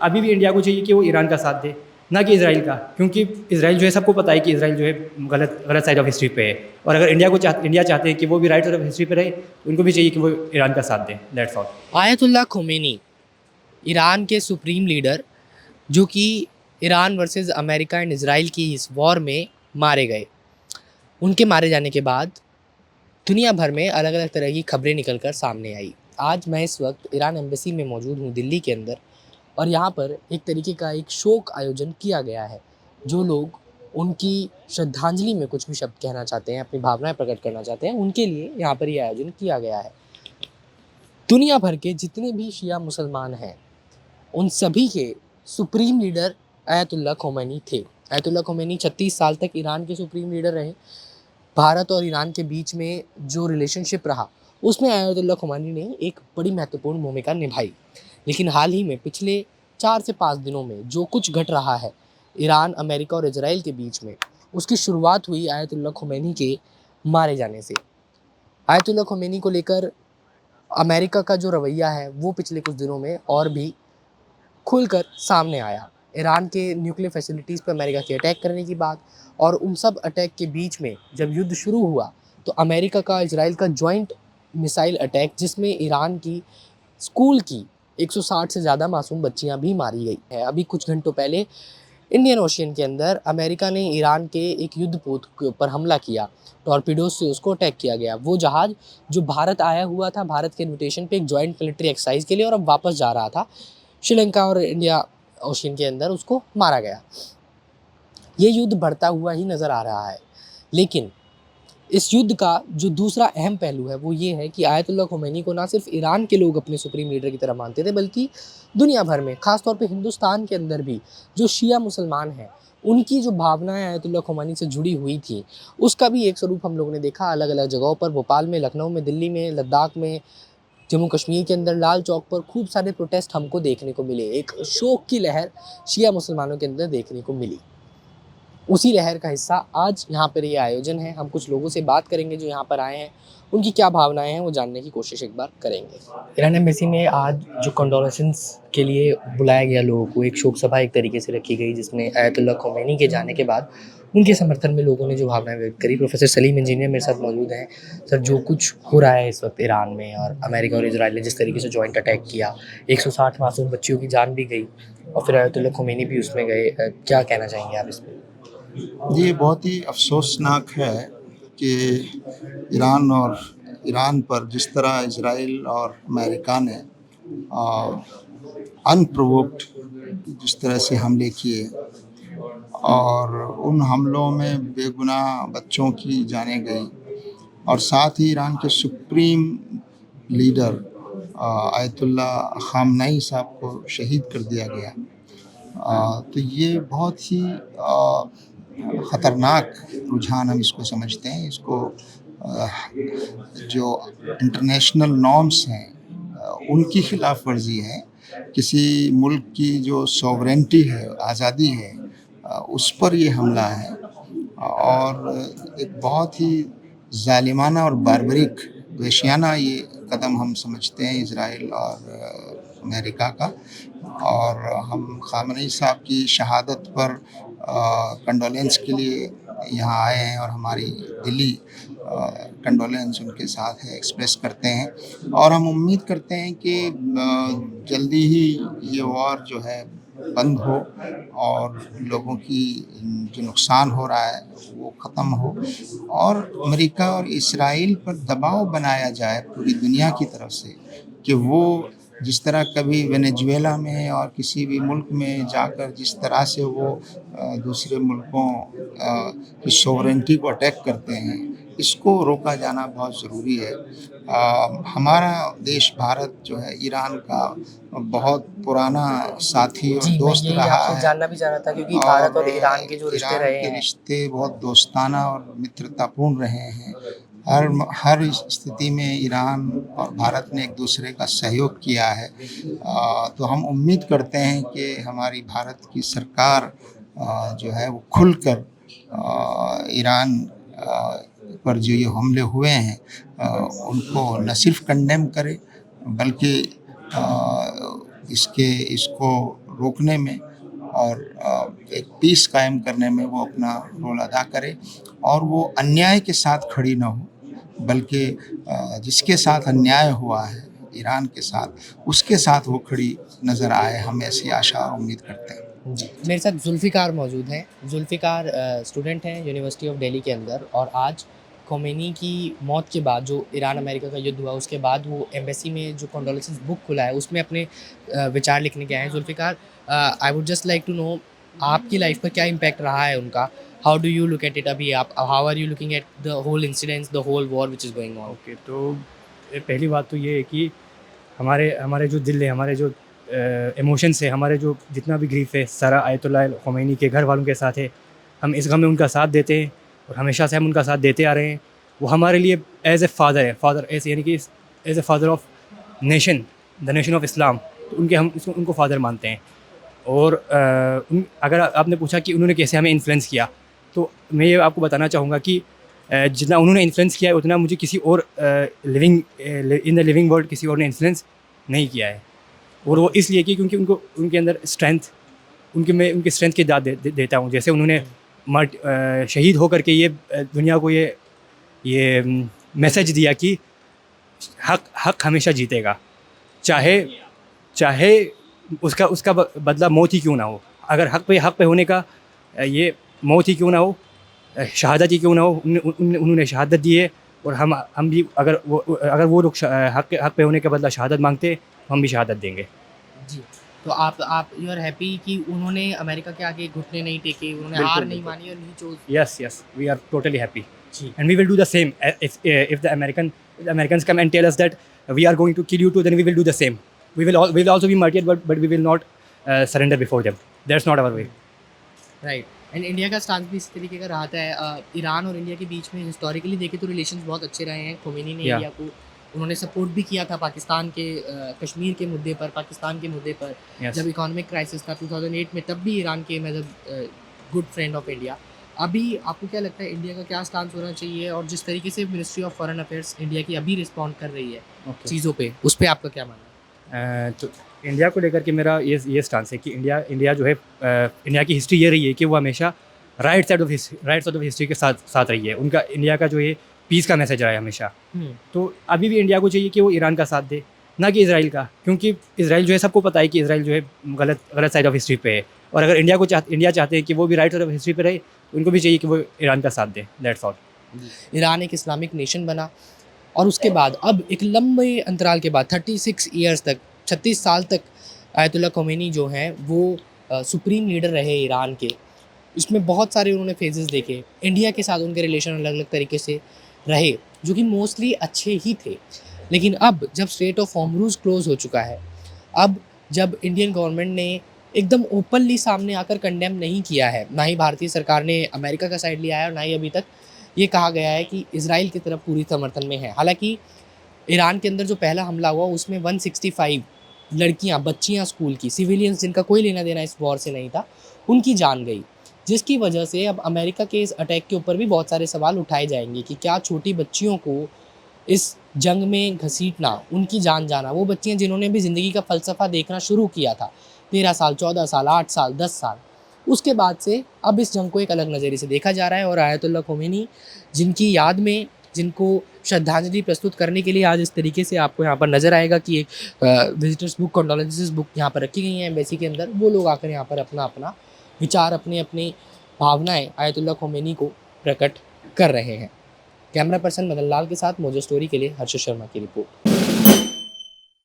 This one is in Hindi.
अभी भी इंडिया को चाहिए कि वो ईरान का साथ दे, ना कि इसराइल का, क्योंकि इसराइल जो है सबको पता है कि इसराइल जो है गलत गलत साइड ऑफ हिस्ट्री पे है। और अगर इंडिया चाहते हैं कि वो भी राइट साइड ऑफ हिस्ट्री पे रहे, तो उनको भी चाहिए कि वो ईरान का साथ दें। That's all. Ayatollah Khomeini, Iran के सुप्रीम लीडर, जो कि Iran versus America and Israel की इस वॉर में मारे गए। उनके मारे जाने के बाद दुनिया भर में अलग अलग तरह की खबरें निकल कर सामने आई। आज मैं इस वक्त ईरान एम्बेसी में मौजूद हूँ दिल्ली के अंदर, और यहाँ पर एक तरीके का एक शोक आयोजन किया गया है। जो लोग उनकी श्रद्धांजलि में कुछ भी शब्द कहना चाहते हैं, अपनी भावनाएं प्रकट करना चाहते हैं, उनके लिए यहाँ पर ये आयोजन किया गया है। दुनिया भर के जितने भी शिया मुसलमान हैं, उन सभी के सुप्रीम लीडर आयतुल्ला खोमेनी थे। आयतुल्ला खोमेनी 36 साल तक ईरान के सुप्रीम लीडर रहे। भारत और ईरान के बीच में जो रिलेशनशिप रहा, उसमें आयतुल्ला खोमेनी ने एक बड़ी महत्वपूर्ण भूमिका निभाई। लेकिन हाल ही में पिछले 4 से 5 दिनों में जो कुछ घट रहा है ईरान, अमेरिका और इजराइल के बीच में, उसकी शुरुआत हुई आयतुल्ला खोमेनी के मारे जाने से। आयतुल्ला खोमेनी को लेकर अमेरिका का जो रवैया है वो पिछले कुछ दिनों में और भी खुलकर सामने आया। ईरान के न्यूक्लियर फैसिलिटीज़ पर अमेरिका के अटैक करने की बात, और उन सब अटैक के बीच में जब युद्ध शुरू हुआ तो अमेरिका का इजराइल का जॉइंट मिसाइल अटैक, जिसमें ईरान की स्कूल की 160 से ज़्यादा मासूम बच्चियां भी मारी गई है। अभी कुछ घंटों पहले इंडियन ओशियन के अंदर अमेरिका ने ईरान के एक युद्धपोत के ऊपर हमला किया, टॉर्पीडोज से उसको अटैक किया गया। वो जहाज़ जो भारत आया हुआ था भारत के इन्विटेशन पे एक जॉइंट मिलिट्री एक्सरसाइज के लिए, और अब वापस जा रहा था श्रीलंका और इंडिया ओशियन के अंदर, उसको मारा गया। ये युद्ध बढ़ता हुआ ही नज़र आ रहा है। लेकिन इस युद्ध का जो दूसरा अहम पहलू है वो ये है कि आयतुल्ला खोमेनी को ना सिर्फ ईरान के लोग अपने सुप्रीम लीडर की तरह मानते थे, बल्कि दुनिया भर में, खासतौर पे हिंदुस्तान के अंदर भी जो शिया मुसलमान हैं, उनकी जो भावनाएं आयतुल्ला खोमेनी से जुड़ी हुई थी, उसका भी एक स्वरूप हम लोगों ने देखा अलग अलग जगहों पर। भोपाल में, लखनऊ में, दिल्ली में, लद्दाख में, जम्मू कश्मीर के अंदर लाल चौक पर खूब सारे प्रोटेस्ट हमको देखने को मिले। एक शोक की लहर शिया मुसलमानों के अंदर देखने को मिली। उसी लहर का हिस्सा आज यहाँ पर ये आयोजन है। हम कुछ लोगों से बात करेंगे जो यहाँ पर आए हैं, उनकी क्या भावनाएं हैं वो जानने की कोशिश एक बार करेंगे। ईरान एम्बेसी में आज जो कंडोलेंसेस के लिए बुलाया गया लोगों को, एक शोक सभा एक तरीके से रखी गई, जिसमें आयतुल्ला खोमेनी के जाने के बाद उनके समर्थन में लोगों ने जो भावनाएं व्यक्त करी। प्रोफेसर सलीम इंजीनियर मेरे साथ मौजूद हैं। सर, जो कुछ हो रहा है इस वक्त ईरान में, और अमेरिका और इजराइल ने जिस तरीके से जॉइंट अटैक किया, 160 मासूम बच्चियों की जान भी गई, और फिर आयतुल्ला खोमेनी भी उसमें गए, क्या कहना चाहेंगे आप इसमें? ये बहुत ही अफसोसनाक है कि ईरान पर जिस तरह इजराइल और अमेरिका ने अनप्रोवोक्ड जिस तरह से हमले किए, और उन हमलों में बेगुनाह बच्चों की जानें गई, और साथ ही ईरान के सुप्रीम लीडर आयतुल्ला खामनेई साहब को शहीद कर दिया गया। तो ये बहुत ही ख़तरनाक रुझान हम इसको समझते हैं। इसको जो इंटरनेशनल नॉर्म्स हैं उनकी खिलाफ वर्जी है। किसी मुल्क की जो सॉवरेंटी है, आज़ादी है, उस पर ये हमला है, और एक बहुत ही ज़ालिमाना और बार्बरिक वहशियाना ये कदम हम समझते हैं इजराइल और अमेरिका का। और हम खामनेई साहब की शहादत पर कंडोलेंस के लिए यहाँ आए हैं, और हमारी दिली कंडोलेंस उनके साथ है, एक्सप्रेस करते हैं। और हम उम्मीद करते हैं कि जल्दी ही ये वॉर जो है बंद हो, और लोगों की जो नुकसान हो रहा है वो ख़त्म हो, और अमेरिका और इसराइल पर दबाव बनाया जाए पूरी दुनिया की तरफ से कि वो जिस तरह कभी वेनेजुएला में और किसी भी मुल्क में जाकर जिस तरह से वो दूसरे मुल्कों की सोवरेंटी को अटैक करते हैं, इसको रोका जाना बहुत ज़रूरी है। हमारा देश भारत जो है ईरान का बहुत पुराना साथी और दोस्त रहा है। जानना भी चाह रहा था, क्योंकि भारत और ईरान के जो रिश्ते रहे हैं, रिश्ते बहुत दोस्ताना और मित्रतापूर्ण रहे हैं। हर स्थिति में ईरान और भारत ने एक दूसरे का सहयोग किया है। तो हम उम्मीद करते हैं कि हमारी भारत की सरकार जो है वो खुलकर ईरान पर जो ये हमले हुए हैं उनको न सिर्फ कंडेम करे, बल्कि इसको रोकने में और एक पीस कायम करने में वो अपना रोल अदा करे और वो अन्याय के साथ खड़ी ना हो, बल्कि जिसके साथ अन्याय हुआ है ईरान के साथ, उसके साथ वो खड़ी नज़र आए। हम ऐसी आशा और उम्मीद करते हैं। जी, मेरे साथ जुल्फ़िकार मौजूद हैं। जुल्फ़िकार स्टूडेंट हैं यूनिवर्सिटी ऑफ दिल्ली के अंदर, और आज खोमेनी की मौत के बाद जो ईरान अमेरिका का युद्ध हुआ उसके बाद वो एम्बेसी में जो कंडोलेंसेस बुक खुला है उसमें अपने विचार लिखने के आए हैं। Zulfiqar, I would just like to know आपकी लाइफ पर क्या इम्पैक्ट रहा है उनका? How do you look at it अभी? आप how are you looking at the whole incidents, the whole war which is going on? Okay, तो पहली बात तो ये है कि हमारे हमारे जो दिल है, हमारे जो इमोशंस है, हमारे जो जितना भी ग्रीफ है, सारा आयतुल्लाह ख़ोमेनी के घर वालों के साथ है। हम इस गम में उनका साथ देते हैं और हमेशा से हम उनका साथ देते आ रहे हैं। वो हमारे लिए एज ए फादर है, फादर ऐसे यानी कि as a father of nation, the nation of Islam, तो हम उनको फादर मानते हैं। और अगर आपने पूछा कि उन्होंने कैसे हमें इन्फ्लुएंस किया, तो मैं ये आपको बताना चाहूँगा कि जितना उन्होंने इन्फ्लुएंस किया है उतना मुझे किसी और living in the living world किसी और ने इन्फ्लुएंस नहीं किया है। और वो इसलिए कि क्योंकि उनके अंदर स्ट्रेंथ, मैं उनकी स्ट्रेंथ की दाद देता हूँ। जैसे उन्होंने शहीद होकर के ये दुनिया को ये मैसेज दिया कि हक हमेशा जीतेगा, चाहे उसका बदला मौत ही क्यों ना हो। अगर हक पे होने का ये मौत ही क्यों ना हो, शहादत ही क्यों ना हो, उन्होंने शहादत दी है। और हम भी अगर वो लोग हक पे होने का बदला शहादत मांगते, हम भी शहादत देंगे। जी, तो आप यू आर हैप्पी कि उन्होंने अमेरिका के आगे घुटने नहीं टेके, उन्होंने बिल्कुल, हार नहीं बिल्कुल। मानी और ही चोज़। Yes, we are totally happy, जी, and we will do the same. If the Americans come and tell us that we are going to kill you too, then we will do the same. We will also be martyred, but we will not surrender before them. That's not our way. Right. And India का स्टांस भी इस तरीके का रहा है। ईरान और इंडिया के बीच में हिस्टोरिकली देखें तो रिलेशंस बहुत अच्छे रहे हैं। खोमेनी ने Yeah. इंडिया को उन्होंने सपोर्ट भी किया था पाकिस्तान के कश्मीर के मुद्दे पर, पाकिस्तान के मुद्दे पर। Yes. जब इकोनॉमिक क्राइसिस था 2008 में, तब भी ईरान के मतलब गुड फ्रेंड ऑफ इंडिया। अभी आपको क्या लगता है इंडिया का क्या स्टांस होना चाहिए, और जिस तरीके से ministry of foreign affairs India की अभी रिस्पॉन्ड कर रही है Okay. चीज़ों पे, उस पर आपका क्या मानना है? तो इंडिया को लेकर के मेरा ये स्टांस है कि इंडिया जो है, इंडिया की हिस्ट्री ये रही है कि वो हमेशा राइट साइड ऑफ हिस्ट्री के साथ रही है। उनका इंडिया का जो है पीस का मैसेज रहा है हमेशा। तो अभी भी इंडिया को चाहिए कि वो ईरान का साथ दे, ना कि इसराइल का, क्योंकि इसराइल जो है सबको पता है कि इसराइल जो है गलत साइड ऑफ हिस्ट्री पे है। और अगर इंडिया चाहते हैं कि वो भी राइट साइड ऑफ हिस्ट्री पे रहे, तो उनको भी चाहिए कि वो ईरान का साथ दे। That's all. ईरान एक इस्लामिक नेशन बना, और उसके बाद अब एक लंबे अंतराल के बाद 36 ईयर्स तक, 36 साल तक आयतुल्लाह खोमेनी जो हैं वो सुप्रीम लीडर रहे ईरान के। इसमें बहुत सारे उन्होंने फेजेस देखे। इंडिया के साथ उनके रिलेशन अलग अलग तरीके से रहे, जो कि मोस्टली अच्छे ही थे। लेकिन अब जब स्ट्रेट ऑफ हॉर्मुज़ क्लोज़ हो चुका है, अब जब इंडियन गवर्नमेंट ने एकदम ओपनली सामने आकर कंडेम नहीं किया है, ना ही भारतीय सरकार ने अमेरिका का साइड लिया है, और ना ही अभी तक ये कहा गया है कि इजराइल की तरफ पूरी समर्थन में है। हालांकि ईरान के अंदर जो पहला हमला हुआ उसमें 165 लड़कियां, बच्चियां स्कूल की, सिविलियंस जिनका कोई लेना देना इस वॉर से नहीं था, उनकी जान गई, जिसकी वजह से अब अमेरिका के इस अटैक के ऊपर भी बहुत सारे सवाल उठाए जाएंगे कि क्या छोटी बच्चियों को इस जंग में घसीटना, उनकी जान जाना, वो बच्चियां जिन्होंने भी ज़िंदगी का फ़लसफ़ा देखना शुरू किया था 13 साल, 14 साल, 8 साल, 10 साल, उसके बाद से अब इस जंग को एक अलग नज़रिए से देखा जा रहा है। और आयतुल्लाह खोमेनी जिनकी याद में, जिनको श्रद्धांजलि प्रस्तुत करने के लिए आज इस तरीके से आपको यहाँ पर नज़र आएगा कि एक विजिटर्स बुक, कंडोलेंसेस बुक यहाँ पर रखी गई हैं एम्बेसी के अंदर। वो लोग आकर यहाँ पर अपना अपना विचार, अपनी अपनी भावनाएं आयतुल्लाह खोमेनी को प्रकट कर रहे हैं। कैमरा पर्सन मदन लाल के साथ मोजो स्टोरी के लिए हर्ष शर्मा की रिपोर्ट।